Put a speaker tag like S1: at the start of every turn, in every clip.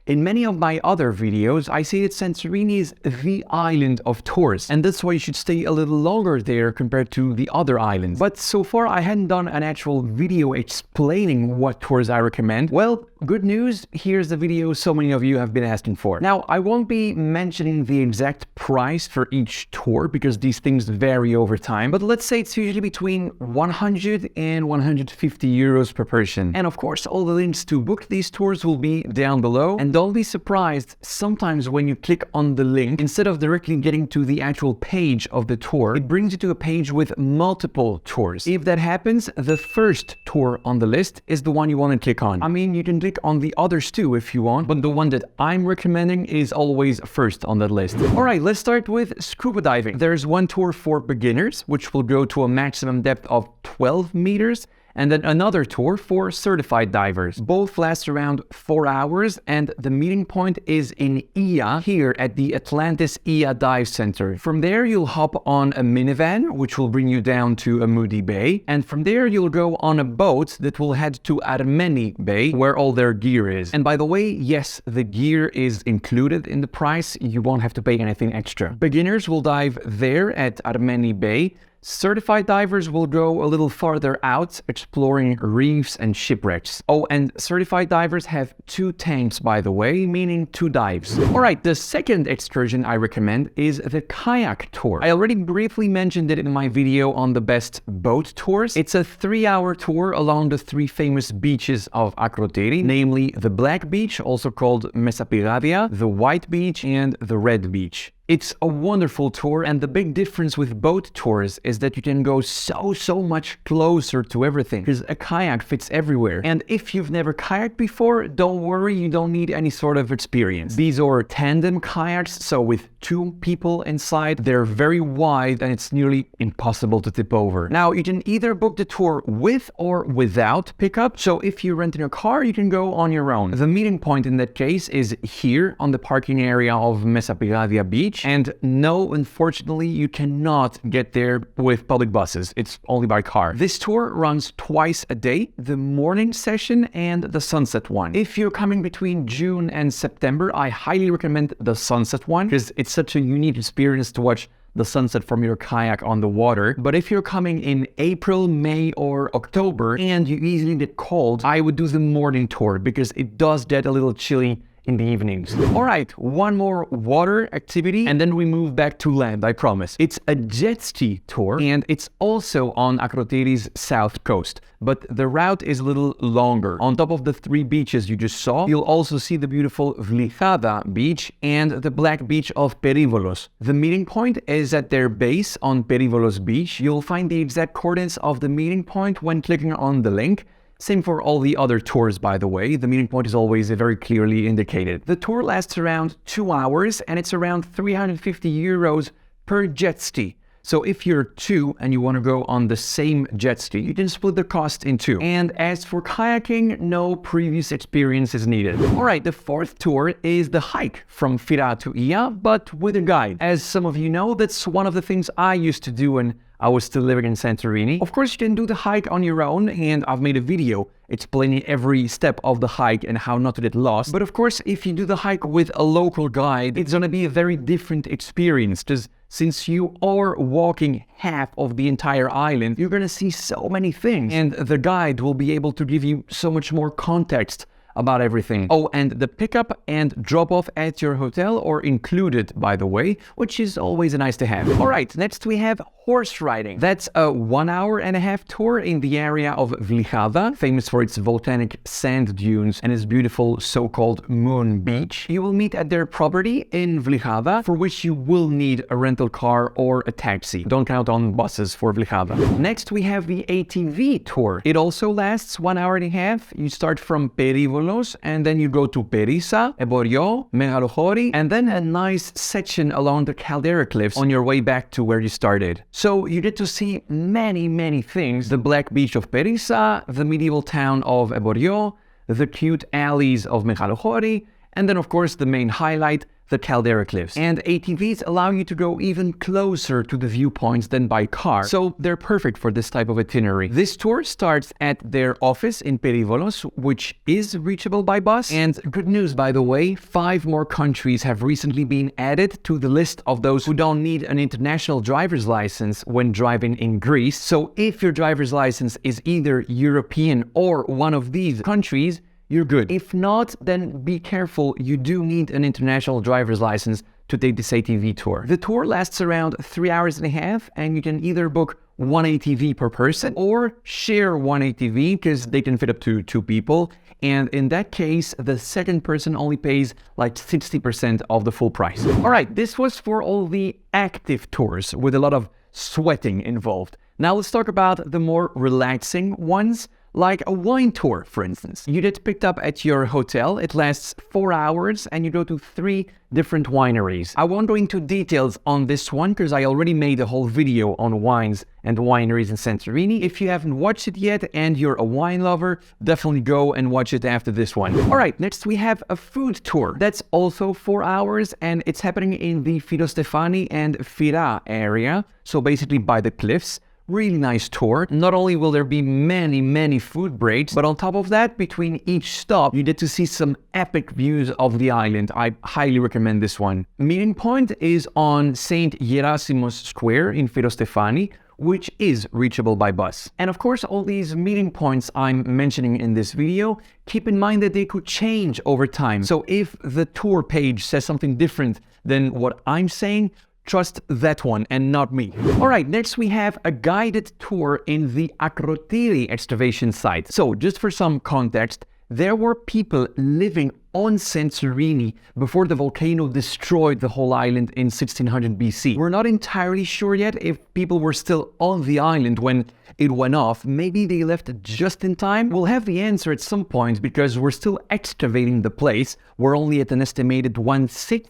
S1: In many of my other videos, I say that Santorini is the island of tours, and that's why you should stay a little longer there compared to the other islands. But so far, I hadn't done an actual video explaining what tours I recommend. Well, good news, here's the video so many of you have been asking for. Now, I won't be mentioning the exact price for each tour because these things vary over time, but let's say it's usually between 100 and 150 euros per person. And of course, all the links to book these tours will be down below. And don't be surprised, sometimes when you click on the link, instead of directly getting to the actual page of the tour, it brings you to a page with multiple tours. If that happens, the first tour on the list is the one you want to click on. I mean, you can click on the others too if you want, but the one that I'm recommending is always first on that list. Alright, let's start with scuba diving. There's one tour for beginners, which will go to a maximum depth of 12 meters, and then another tour for certified divers. Both last around 4 hours, and the meeting point is in Oia, here at the Atlantis Oia Dive Center. From there, you'll hop on a minivan, which will bring you down to Moody Bay, and from there, you'll go on a boat that will head to Armeni Bay, where all their gear is. And by the way, yes, the gear is included in the price. You won't have to pay anything extra. Beginners will dive there at Armeni Bay. Certified divers will go a little farther out, exploring reefs and shipwrecks. Oh, and certified divers have 2 tanks, by the way, meaning 2 dives. Alright, the second excursion I recommend is the Kayak Tour. I already briefly mentioned it in my video on the best boat tours. It's a 3-hour tour along the 3 famous beaches of Akrotiri, namely the Black Beach, also called Mesapiradia, the White Beach, and the Red Beach. It's a wonderful tour, and the big difference with boat tours is that you can go so much closer to everything, because a kayak fits everywhere. And if you've never kayaked before, don't worry, you don't need any sort of experience. These are tandem kayaks, so with 2 people inside, they're very wide and it's nearly impossible to tip over. Now, you can either book the tour with or without pickup, so if you're renting a car, you can go on your own. The meeting point in that case is here on the parking area of Mesapiradia Beach. And no, unfortunately, you cannot get there with public buses. It's only by car. This tour runs twice a day, the morning session and the sunset one. If you're coming between June and September, I highly recommend the sunset one because it's such a unique experience to watch the sunset from your kayak on the water. But if you're coming in April, May, or October and you easily get cold, I would do the morning tour because it does get a little chilly in the evenings. Alright, one more water activity and then we move back to land, I promise. It's a jet ski tour and it's also on Akrotiri's south coast, but the route is a little longer. On top of the 3 beaches you just saw, you'll also see the beautiful Vlihada beach and the black beach of Perivolos. The meeting point is at their base on Perivolos beach. You'll find the exact coordinates of the meeting point when clicking on the link. Same for all the other tours, by the way. The meeting point is always very clearly indicated. The tour lasts around 2 hours and it's around 350 euros per jet ski. So if you're 2 and you want to go on the same jet ski, you can split the cost in 2. And as for kayaking, no previous experience is needed. Alright, the 4th tour is the hike from Fira to Oia, but with a guide. As some of you know, that's one of the things I used to do when I was still living in Santorini. Of course, you can do the hike on your own, and I've made a video explaining every step of the hike and how not to get lost. But of course, if you do the hike with a local guide, it's gonna be a very different experience, because since you are walking half of the entire island, you're gonna see so many things, and the guide will be able to give you so much more context about everything. Oh, and the pickup and drop-off at your hotel are included, by the way, which is always nice to have. Alright, next we have horse riding. That's a 1.5-hour tour in the area of Vlihada, famous for its volcanic sand dunes and its beautiful so-called moon beach. You will meet at their property in Vlihada, for which you will need a rental car or a taxi. Don't count on buses for Vlihada. Next we have the ATV Tour. It also lasts 1.5 hours. You start from Perivolos and then you go to Perisa, Eborio, Megalochori, and then a nice section along the Caldera Cliffs on your way back to where you started. So you get to see many things. The black beach of Perisa, the medieval town of Eborio, the cute alleys of Megalochori, and then of course the main highlight, the caldera cliffs. And ATVs allow you to go even closer to the viewpoints than by car, so they're perfect for this type of itinerary. This tour starts at their office in Perivolos, which is reachable by bus. And good news, by the way, 5 more countries have recently been added to the list of those who don't need an international driver's license when driving in Greece. So if your driver's license is either European or one of these countries, you're good. If not, then be careful. You do need an international driver's license to take this ATV tour. The tour lasts around 3 hours and a half, and you can either book 1 ATV per person or share 1 ATV because they can fit up to 2 people. And in that case, the second person only pays like 60% of the full price. All right, this was for all the active tours with a lot of sweating involved. Now let's talk about the more relaxing ones, like a wine tour, for instance. You get picked up at your hotel. It lasts 4 hours and you go to 3 different wineries. I won't go into details on this one because I already made a whole video on wines and wineries in Santorini. If you haven't watched it yet and you're a wine lover, definitely go and watch it after this one. All right, next we have a food tour. That's also 4 hours and it's happening in the Firostefani and Fira area. So basically by the cliffs. Really nice tour. Not only will there be many food breaks, but on top of that, between each stop, you get to see some epic views of the island. I highly recommend this one. Meeting point is on St. Gerasimos Square in Firostefani, which is reachable by bus. And of course, all these meeting points I'm mentioning in this video, keep in mind that they could change over time. So if the tour page says something different than what I'm saying, trust that one and not me. All right, next we have a guided tour in the Akrotiri excavation site. So just for some context, there were people living on Santorini before the volcano destroyed the whole island in 1600 BC. We're not entirely sure yet if people were still on the island when it went off. Maybe they left just in time. We'll have the answer at some point because we're still excavating the place. We're only at an estimated 1/6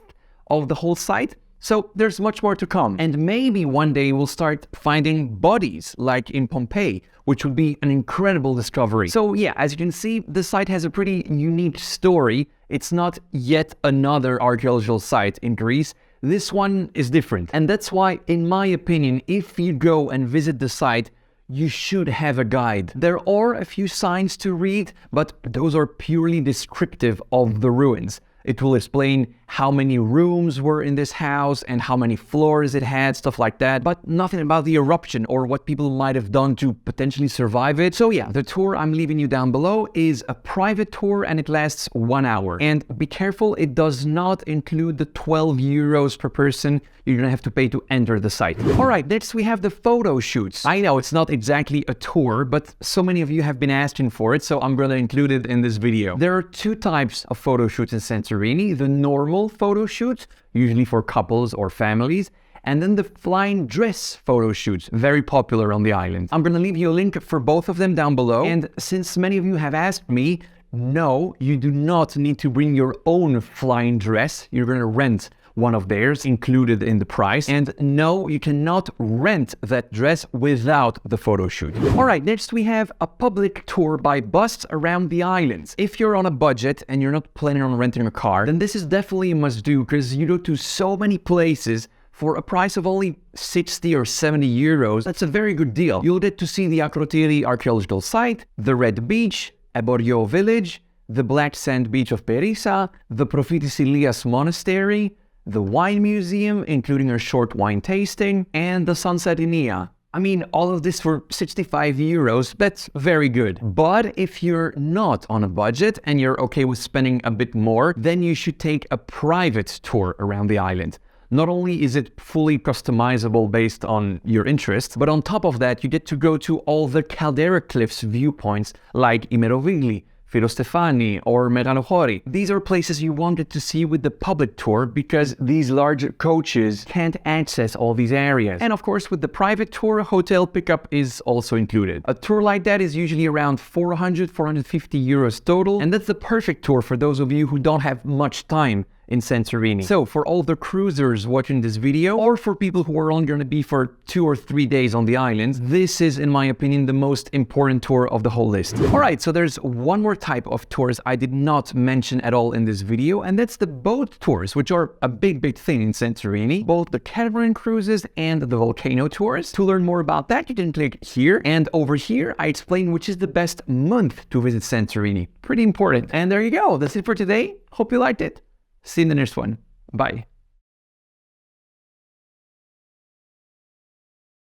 S1: of the whole site. So there's much more to come. And maybe one day we'll start finding bodies like in Pompeii, which would be an incredible discovery. So yeah, as you can see, the site has a pretty unique story. It's not yet another archaeological site in Greece. This one is different. And that's why, in my opinion, if you go and visit the site, you should have a guide. There are a few signs to read, but those are purely descriptive of the ruins. It will explain how many rooms were in this house and how many floors it had, stuff like that, but nothing about the eruption or what people might have done to potentially survive it. So yeah, the tour I'm leaving you down below is a private tour and it lasts 1 hour. And be careful, it does not include the 12 euros per person you're gonna have to pay to enter the site. All right, next we have the photo shoots. I know it's not exactly a tour, but so many of you have been asking for it, so I'm gonna include it in this video. There are 2 types of photo shoots in Santorini: the normal photo shoots, usually for couples or families, and then the flying dress photo shoots, very popular on the island. I'm gonna leave you a link for both of them down below. And since many of you have asked me, no, you do not need to bring your own flying dress. You're gonna rent one of theirs included in the price. And no, you cannot rent that dress without the photo shoot. All right, next we have a public tour by bus around the islands. If you're on a budget and you're not planning on renting a car, then this is definitely a must-do because you go to so many places for a price of only 60 or 70 euros. That's a very good deal. You'll get to see the Akrotiri archaeological site, the Red Beach, Eborjo village, the Black Sand Beach of Perisa, the Prophetess Elias Monastery, the wine museum, including a short wine tasting, and the sunset in Oia. I mean, all of this for 65 euros, that's very good. But if you're not on a budget and you're okay with spending a bit more, then you should take a private tour around the island. Not only is it fully customizable based on your interests, but on top of that, you get to go to all the caldera cliffs viewpoints like I Merovigli, Firostefani or Meranohori. These are places you wanted to see with the public tour because these large coaches can't access all these areas. And of course, with the private tour, hotel pickup is also included. A tour like that is usually around 400, 450 euros total. And that's the perfect tour for those of you who don't have much time in Santorini. So for all the cruisers watching this video, or for people who are only going to be for 2 or 3 days on the island, this is, in my opinion, the most important tour of the whole list. All right, so there's one more type of tours I did not mention at all in this video, and that's the boat tours, which are a big thing in Santorini, both the catamaran cruises and the volcano tours. To learn more about that, you can click here, and over here I explain which is the best month to visit Santorini. Pretty important. And there you go. That's it for today. Hope you liked it. See you in the next one. Bye.